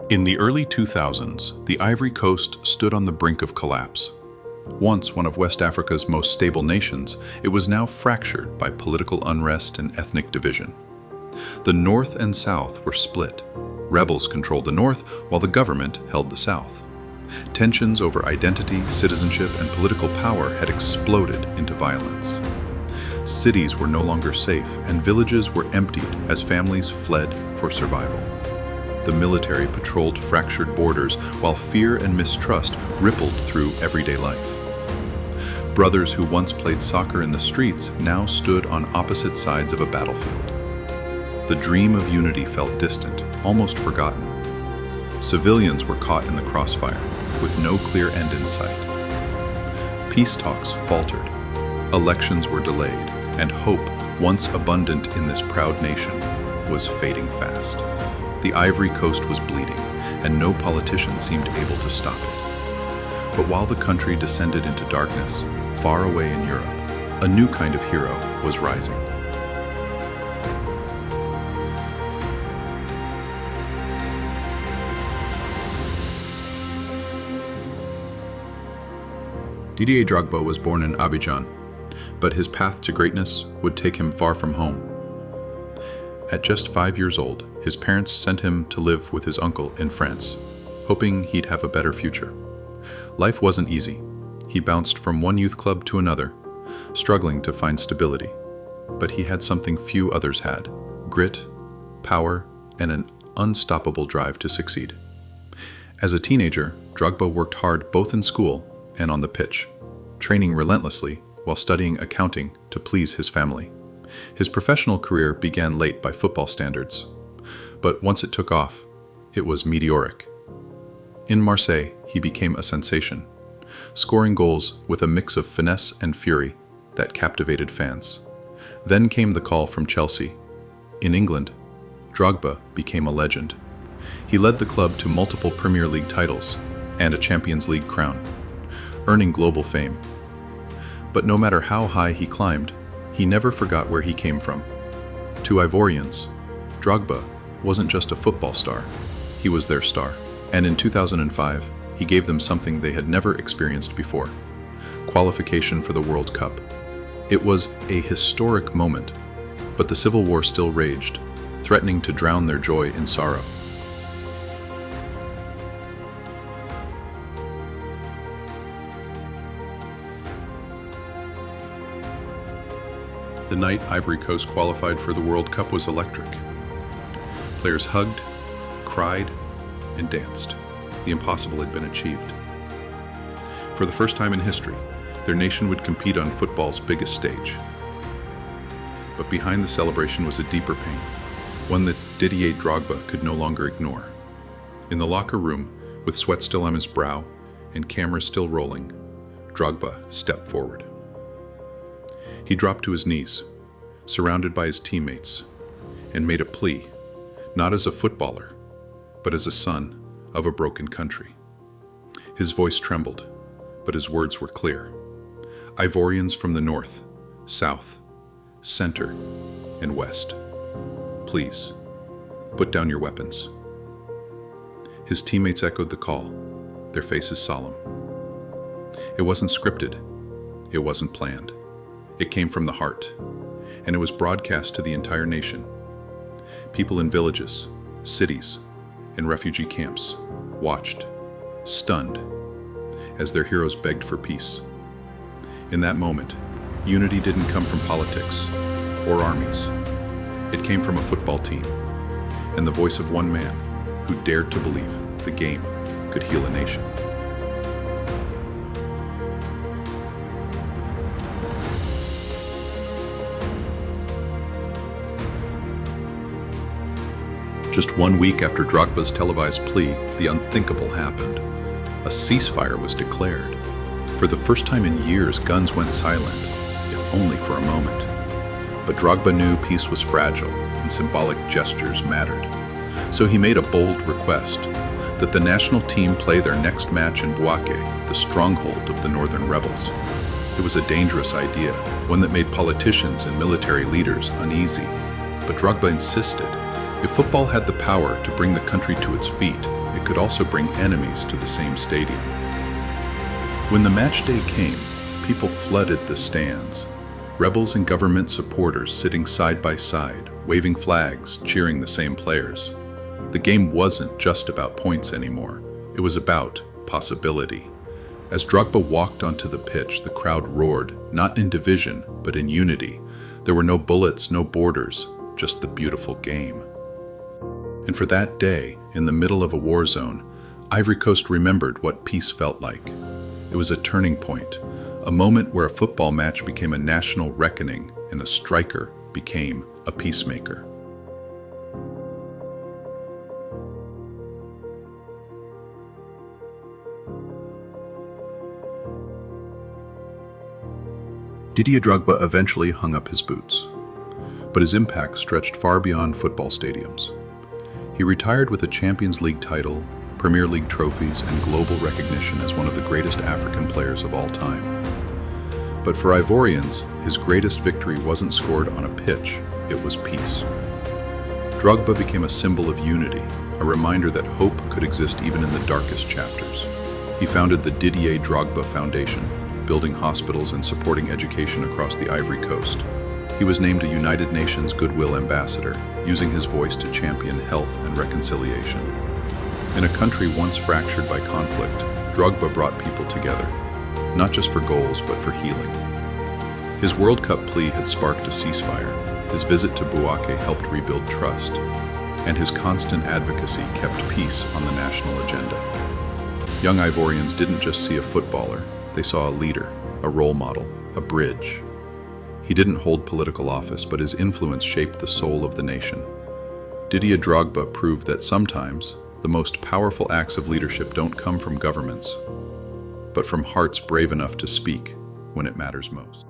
In the early 2000s, the Ivory Coast stood on the brink of collapse. Once one of West Africa's most stable nations, it was now fractured by political unrest and ethnic division. The North and South were split. Rebels controlled the North, while the government held the South. Tensions over identity, citizenship, and political power had exploded into violence. Cities were no longer safe, and villages were emptied as families fled for survival. The military patrolled fractured borders, while fear and mistrust rippled through everyday life. Brothers who once played soccer in the streets now stood on opposite sides of a battlefield. The dream of unity felt distant, almost forgotten. Civilians were caught in the crossfire, with no clear end in sight. Peace talks faltered, elections were delayed, and hope, once abundant in this proud nation, was fading fast. The Ivory Coast was bleeding, and no politician seemed able to stop it. But while the country descended into darkness, far away in Europe, a new kind of hero was rising. Didier Drogba was born in Abidjan, but his path to greatness would take him far from home. At just 5 years old, his parents sent him to live with his uncle in France, hoping he'd have a better future. Life wasn't easy. He bounced from one youth club to another, struggling to find stability. But he had something few others had: grit, power, and an unstoppable drive to succeed. As a teenager, Drogba worked hard both in school and on the pitch, training relentlessly while studying accounting to please his family. His professional career began late by football standards, but once it took off, it was meteoric. In Marseille, he became a sensation, scoring goals with a mix of finesse and fury that captivated fans. Then came the call from Chelsea. In England, Drogba became a legend. He led the club to multiple Premier League titles and a Champions League crown, earning global fame. But no matter how high he climbed, he never forgot where he came from. To Ivorians, Drogba wasn't just a football star, he was their star. And in 2005, he gave them something they had never experienced before: qualification for the World Cup. It was a historic moment, but the civil war still raged, threatening to drown their joy in sorrow. The night Ivory Coast qualified for the World Cup was electric. Players hugged, cried, and danced. The impossible had been achieved. For the first time in history, their nation would compete on football's biggest stage. But behind the celebration was a deeper pain, one that Didier Drogba could no longer ignore. In the locker room, with sweat still on his brow and cameras still rolling, Drogba stepped forward. He dropped to his knees, surrounded by his teammates, and made a plea, not as a footballer, but as a son of a broken country. His voice trembled, but his words were clear. Ivorians from the north, south, center, and west, please, put down your weapons. His teammates echoed the call, their faces solemn. It wasn't scripted, it wasn't planned. It came from the heart, and it was broadcast to the entire nation. People in villages, cities, and refugee camps watched, stunned, as their heroes begged for peace. In that moment, unity didn't come from politics or armies. It came from a football team and the voice of one man who dared to believe the game could heal a nation. Just 1 week after Drogba's televised plea, the unthinkable happened. A ceasefire was declared. For the first time in years, guns went silent, if only for a moment. But Drogba knew peace was fragile and symbolic gestures mattered. So he made a bold request that the national team play their next match in Bouaké, the stronghold of the northern rebels. It was a dangerous idea, one that made politicians and military leaders uneasy. But Drogba insisted. If football had the power to bring the country to its feet, it could also bring enemies to the same stadium. When the match day came, people flooded the stands. Rebels and government supporters sitting side by side, waving flags, cheering the same players. The game wasn't just about points anymore. It was about possibility. As Drogba walked onto the pitch, the crowd roared, not in division, but in unity. There were no bullets, no borders, just the beautiful game. And for that day, in the middle of a war zone, Ivory Coast remembered what peace felt like. It was a turning point, a moment where a football match became a national reckoning and a striker became a peacemaker. Didier Drogba eventually hung up his boots, but his impact stretched far beyond football stadiums. He retired with a Champions League title, Premier League trophies, and global recognition as one of the greatest African players of all time. But for Ivorians, his greatest victory wasn't scored on a pitch, it was peace. Drogba became a symbol of unity, a reminder that hope could exist even in the darkest chapters. He founded the Didier Drogba Foundation, building hospitals and supporting education across the Ivory Coast. He was named a United Nations Goodwill Ambassador, using his voice to champion health and reconciliation. In a country once fractured by conflict, Drogba brought people together, not just for goals, but for healing. His World Cup plea had sparked a ceasefire, his visit to Bouake helped rebuild trust, and his constant advocacy kept peace on the national agenda. Young Ivorians didn't just see a footballer, they saw a leader, a role model, a bridge. He didn't hold political office, but his influence shaped the soul of the nation. Didier Drogba proved that sometimes the most powerful acts of leadership don't come from governments, but from hearts brave enough to speak when it matters most.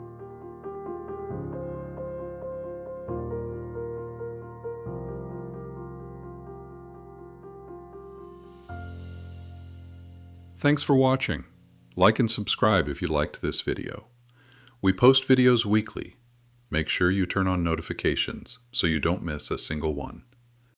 Thanks for watching. Like and subscribe if you liked this video. We post videos weekly. Make sure you turn on notifications so you don't miss a single one.